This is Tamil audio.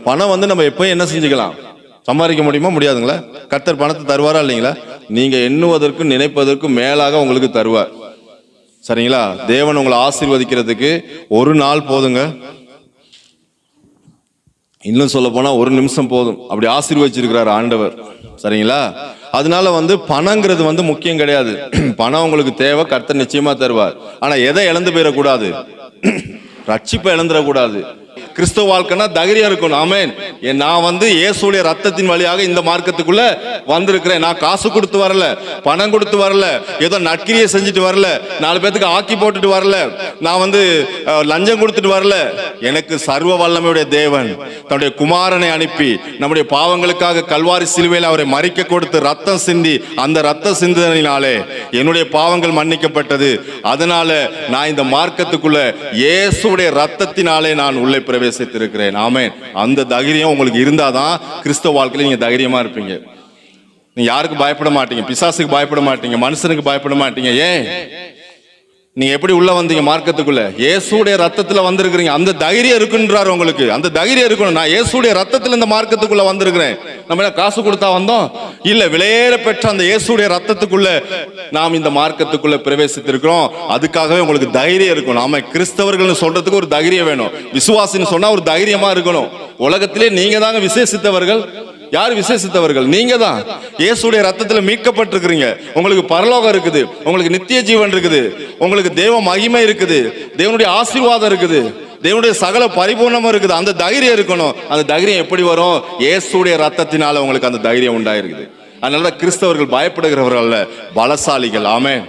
பணம் வந்து நம்ம எப்பயும் என்ன செஞ்சுக்கலாம், சம்பாதிக்க முடியுமா முடியாதுங்களா? கர்த்தர் பணத்தை தருவாரா இல்லைங்களா? நீங்க எண்ணுவதற்கும் நினைப்பதற்கும் மேலாக உங்களுக்கு தருவார். சரிங்களா? தேவன் உங்களை ஆசீர்வதிக்கிறதுக்கு ஒரு நாள் போதுங்க, இன்னும் சொல்ல போனா ஒரு நிமிஷம் போதும். அப்படி ஆசீர்வதிச்சிருக்கிறார் ஆண்டவர். சரிங்களா? அதனால வந்து பணங்கிறது வந்து முக்கியம் கிடையாது. பணம் உங்களுக்கு தேவை, கர்த்தர் நிச்சயமா தருவார். ஆனா எதை இழந்து போயிடக்கூடாது, ரட்சிப்பை இழந்துடக்கூடாது. கிறிஸ்தவ வாழ்க்கைனா தைரியம் இருக்கணும். ஆமென். நான் வந்து இயேசுடைய ரத்தத்தின் வழியாக இந்த மார்க்கத்துக்குள்ள வந்திருக்கிறேன். நான் காசு கொடுத்து வரல, பணம் கொடுத்து வரல, ஏதோ நற்கிரியை செஞ்சுட்டு வரல, 4 பேத்துக்கு ஆக்கி போட்டுட்டு வரல, நான் வந்து லஞ்சம் கொடுத்துட்டு வரல. எனக்கு சர்வ வல்லமையுடைய தேவன் தன்னுடைய குமாரனை அனுப்பி நம்முடைய பாவங்களுக்காக கல்வாரி சிலுவையில் அவரை மரிக்க கொடுத்து ரத்தம் சிந்தி, அந்த ரத்த சிந்தனையினாலே என்னுடைய பாவங்கள் மன்னிக்கப்பட்டது. அதனால நான் இந்த மார்க்கத்துக்குள்ள இயேசுடைய ரத்தத்தினாலே நான் உள்ளே பிரவேசித்திருக்கிறேன். ஆமென். அந்த தைரியம் உங்களுக்கு இருந்தாதான் கிறிஸ்தவ வாழ்க்கையில நீங்க தைரியமா இருப்பீங்க. நீங்க யாருக்கு பயப்பட மாட்டீங்க, பிசாசுக்கு பயப்பட மாட்டீங்க, மனுஷனுக்கு பயப்பட மாட்டீங்க. ஏன்? நீங்க எப்படி உள்ள வந்தீங்க மார்க்கத்துக்குள்ள? இயேசுடைய ரத்தத்துல வந்திருக்கிறீங்க. அந்த தைரியம் இருக்குன்றாரு உங்களுக்கு. அந்த தைரியம் இருக்கணும். நான் இயேசுடைய ரத்தத்துல இந்த மார்க்கத்துக்குள்ள வந்திருக்கிறேன். நம்ம என்ன காசு கொடுத்தா வந்தோம்? இல்ல, விலையேற பெற்ற அந்த இயேசுடைய ரத்தத்துக்குள்ள நாம் இந்த மார்க்கத்துக்குள்ள பிரவேசித்திருக்கிறோம். அதுக்காகவே உங்களுக்கு தைரியம் இருக்கணும். நாம கிறிஸ்தவர்கள் சொல்றதுக்கு ஒரு தைரியம் வேணும். விசுவாசின்னு சொன்னா ஒரு தைரியமா இருக்கணும். உலகத்திலே நீங்க தாங்க விசேஷித்தவர்கள். யார் விசேஷித்தவர்கள்? நீங்க தான். இயேசுடைய ரத்தத்துல மீட்கப்பட்டிருக்கிறீங்க. உங்களுக்கு பரலோகம் இருக்குது, உங்களுக்கு நித்திய ஜீவன் இருக்குது, உங்களுக்கு தேவ மகிமை இருக்குது, தேவனுடைய ஆசீர்வாதம் இருக்குது, தேவனுடைய சகல பரிபூர்ணமும் இருக்குது. அந்த தைரியம் இருக்கணும். அந்த தைரியம் எப்படி வரும்? இயேசுடைய ரத்தத்தினால உங்களுக்கு அந்த தைரியம் உண்டாயிருக்குது. அதனால கிறிஸ்தவர்கள் பயப்படுகிறவர்கள் அல்ல, பலசாலிகள். ஆமென்.